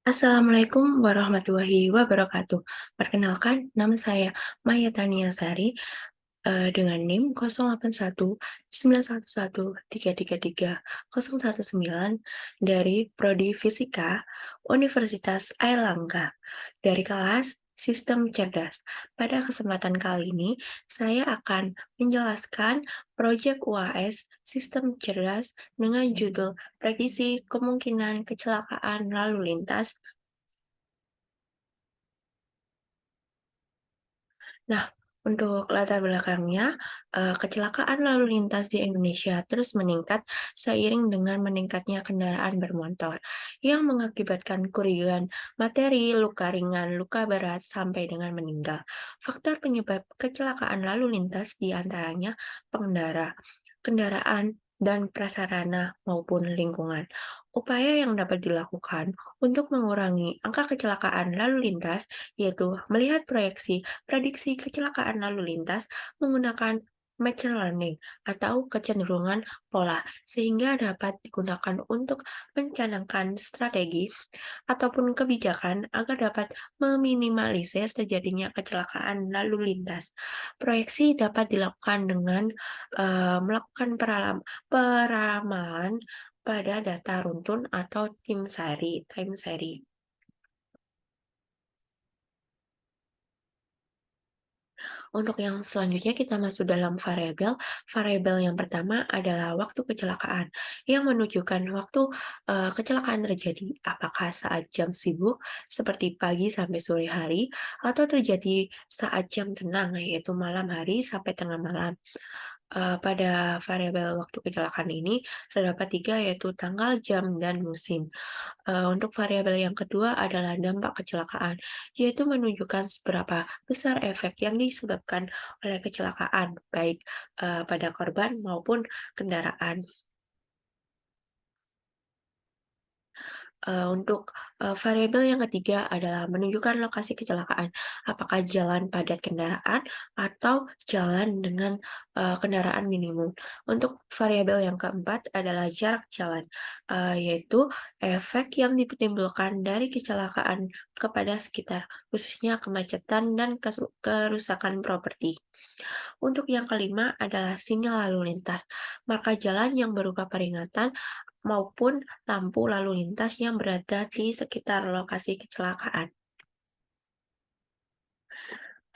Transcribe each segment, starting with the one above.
Assalamualaikum warahmatullahi wabarakatuh. Perkenalkan, nama saya Maya Tania Sari, dengan NIM 081911333019 dari Prodi Fisika Universitas Airlangga dari kelas Sistem Cerdas. Pada kesempatan kali ini, saya akan menjelaskan proyek UAS Sistem Cerdas dengan judul Prediksi Kemungkinan Kecelakaan Lalu Lintas. Nah, untuk latar belakangnya, kecelakaan lalu lintas di Indonesia terus meningkat seiring dengan meningkatnya kendaraan bermotor, yang mengakibatkan kerugian materi, luka ringan, luka berat, sampai dengan meninggal. Faktor penyebab kecelakaan lalu lintas di antaranya pengendara, kendaraan, dan prasarana maupun lingkungan. Upaya yang dapat dilakukan untuk mengurangi angka kecelakaan lalu lintas yaitu melihat proyeksi prediksi kecelakaan lalu lintas menggunakan machine learning atau kecenderungan pola, sehingga dapat digunakan untuk mencanangkan strategi ataupun kebijakan agar dapat meminimalisir terjadinya kecelakaan lalu lintas. Proyeksi dapat dilakukan dengan melakukan peramalan pada data runtun atau time series. Untuk yang selanjutnya kita masuk dalam variabel. Variabel yang pertama adalah waktu kecelakaan, yang menunjukkan waktu kecelakaan terjadi, apakah saat jam sibuk seperti pagi sampai sore hari, atau terjadi saat jam tenang, yaitu malam hari sampai tengah malam. Pada variabel waktu kecelakaan ini terdapat 3 yaitu tanggal, jam, dan musim. Untuk variabel yang kedua adalah dampak kecelakaan, yaitu menunjukkan seberapa besar efek yang disebabkan oleh kecelakaan, baik pada korban maupun kendaraan. Untuk variabel yang ketiga adalah menunjukkan lokasi kecelakaan, apakah jalan padat kendaraan atau jalan dengan kendaraan minimum. Untuk variabel yang keempat adalah jarak jalan, yaitu efek yang ditimbulkan dari kecelakaan kepada sekitar, khususnya kemacetan dan kerusakan properti. Untuk yang kelima adalah sinyal lalu lintas, marka jalan yang berupa peringatan maupun lampu lalu lintas yang berada di sekitar lokasi kecelakaan.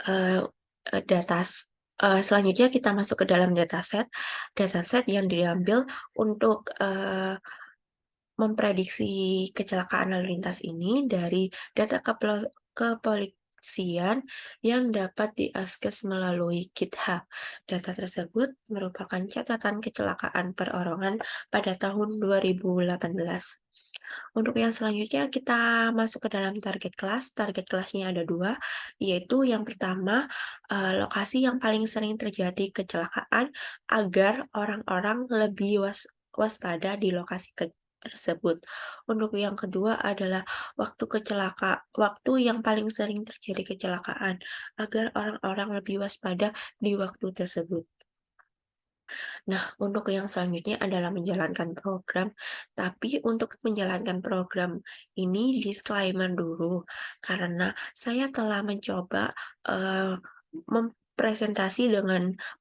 Eee eee, Selanjutnya kita masuk ke dalam dataset. Dataset yang diambil untuk memprediksi kecelakaan lalu lintas ini dari data kepolisian yang dapat diakses melalui GitHub. Data tersebut merupakan catatan kecelakaan perorangan pada tahun 2018. Untuk yang selanjutnya kita masuk ke dalam target kelas. Target kelasnya ada 2, yaitu yang pertama, lokasi yang paling sering terjadi kecelakaan agar orang-orang lebih waspada di lokasi tersebut. Untuk yang kedua adalah waktu yang paling sering terjadi kecelakaan agar orang-orang lebih waspada di waktu tersebut. Nah, untuk yang selanjutnya adalah menjalankan program, tapi untuk menjalankan program ini disclaimer dulu, karena saya telah mencoba, mempresentasi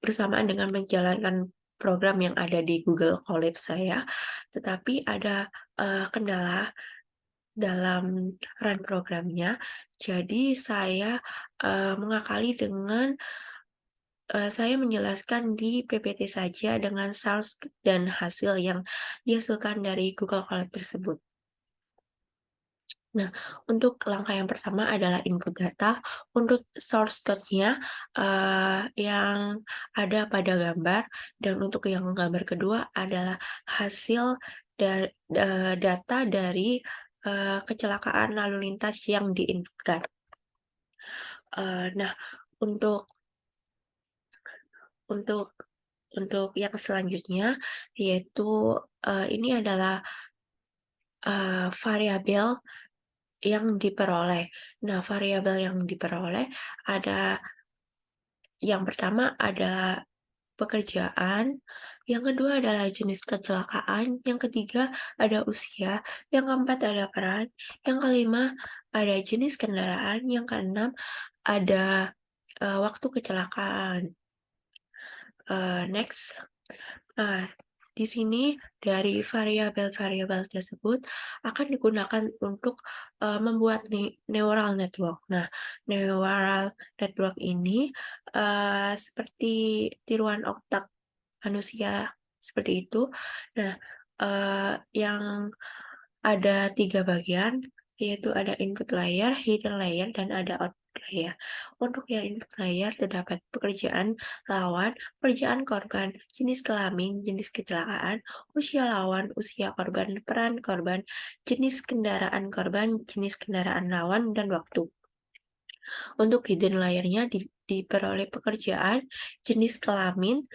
bersamaan dengan menjalankan program yang ada di Google Colab saya, tetapi ada, kendala dalam run programnya. Jadi saya, mengakali dengan saya menjelaskan di PPT saja dengan source dan hasil yang dihasilkan dari Google Colab tersebut. Nah, untuk langkah yang pertama adalah input data, untuk source code-nya, yang ada pada gambar, dan untuk yang gambar kedua adalah hasil data dari, kecelakaan lalu lintas yang diinputkan. Nah, untuk Untuk yang selanjutnya, yaitu, ini adalah, variabel yang diperoleh. Nah, variabel yang diperoleh ada yang pertama adalah pekerjaan, yang kedua adalah jenis kecelakaan, yang ketiga ada usia, yang keempat ada peran, yang kelima ada jenis kendaraan, yang keenam ada, waktu kecelakaan. Next. Nah, di sini dari variabel-variabel tersebut akan digunakan untuk, membuat neural network. Nah, neural network ini, seperti tiruan otak manusia, seperti itu. Nah, yang ada 3 bagian, yaitu ada input layer, hidden layer, dan ada output layer. Untuk yang input layer terdapat pekerjaan lawan, pekerjaan korban, jenis kelamin, jenis kecelakaan, usia lawan, usia korban, peran korban, jenis kendaraan korban, jenis kendaraan lawan, dan waktu. Untuk hidden layer-nya diperoleh pekerjaan, jenis kelamin,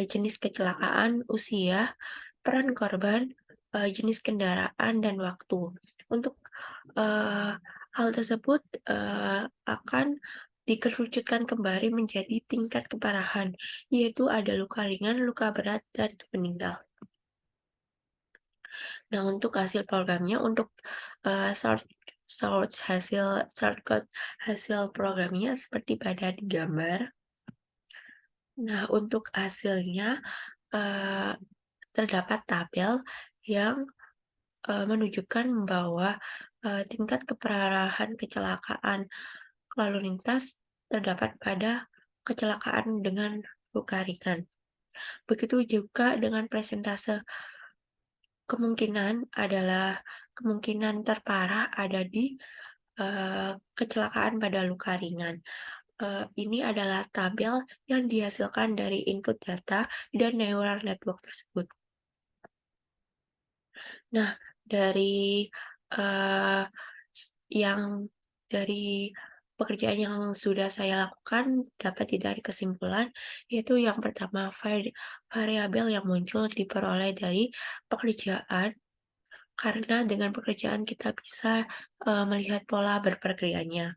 jenis kecelakaan, usia, peran korban, jenis kendaraan, dan waktu. Untuk, hal tersebut, akan dikerucutkan kembali menjadi tingkat keparahan, yaitu ada luka ringan, luka berat, dan meninggal. Nah, untuk hasil programnya, untuk, shortcut hasil programnya seperti pada di gambar. Nah, untuk hasilnya, eee, terdapat tabel yang, menunjukkan bahwa, tingkat keparahan kecelakaan lalu lintas terdapat pada kecelakaan dengan luka ringan. Begitu juga dengan presentase kemungkinan terparah ada di, kecelakaan pada luka ringan. Ini adalah tabel yang dihasilkan dari input data dan neural network tersebut. Nah, dari, eee, yang dari pekerjaan yang sudah saya lakukan dapat ditarik kesimpulan, yaitu yang pertama variabel yang muncul diperoleh dari pekerjaan, karena dengan pekerjaan kita bisa, melihat pola berpergiannya.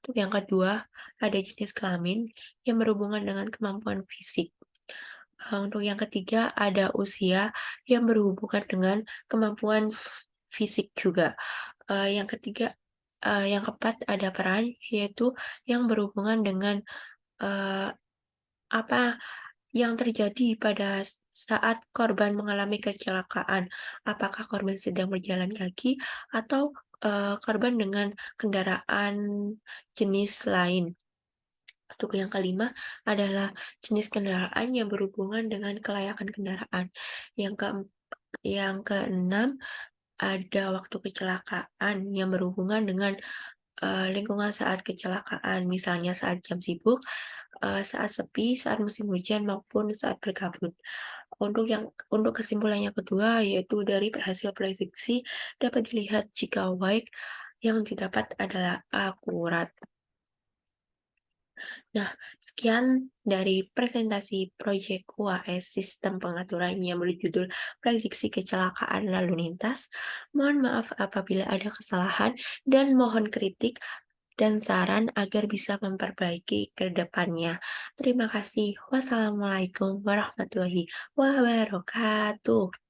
Untuk yang kedua, ada jenis kelamin yang berhubungan dengan kemampuan fisik. Untuk yang ketiga, ada usia yang berhubungan dengan kemampuan fisik juga. Yang ketiga yang keempat ada peran, yaitu yang berhubungan dengan, eee, apa yang terjadi pada saat korban mengalami kecelakaan. Apakah korban sedang berjalan kaki atau, korban dengan kendaraan jenis lain. Untuk yang kelima adalah jenis kendaraan yang berhubungan dengan kelayakan kendaraan. Yang keem yang keenam ada waktu kecelakaan yang berhubungan dengan, lingkungan saat kecelakaan, misalnya saat jam sibuk, saat sepi, saat musim hujan, maupun saat berkabut. Untuk kesimpulan yang kedua, yaitu dari hasil prediksi dapat dilihat jika baik yang didapat adalah akurat. Nah, sekian dari presentasi proyek UAS Sistem Pengaturan yang berjudul Prediksi Kecelakaan Lalu Lintas. Mohon maaf apabila ada kesalahan dan mohon kritik dan saran agar bisa memperbaiki ke depannya. Terima kasih. Wassalamualaikum warahmatullahi wabarakatuh.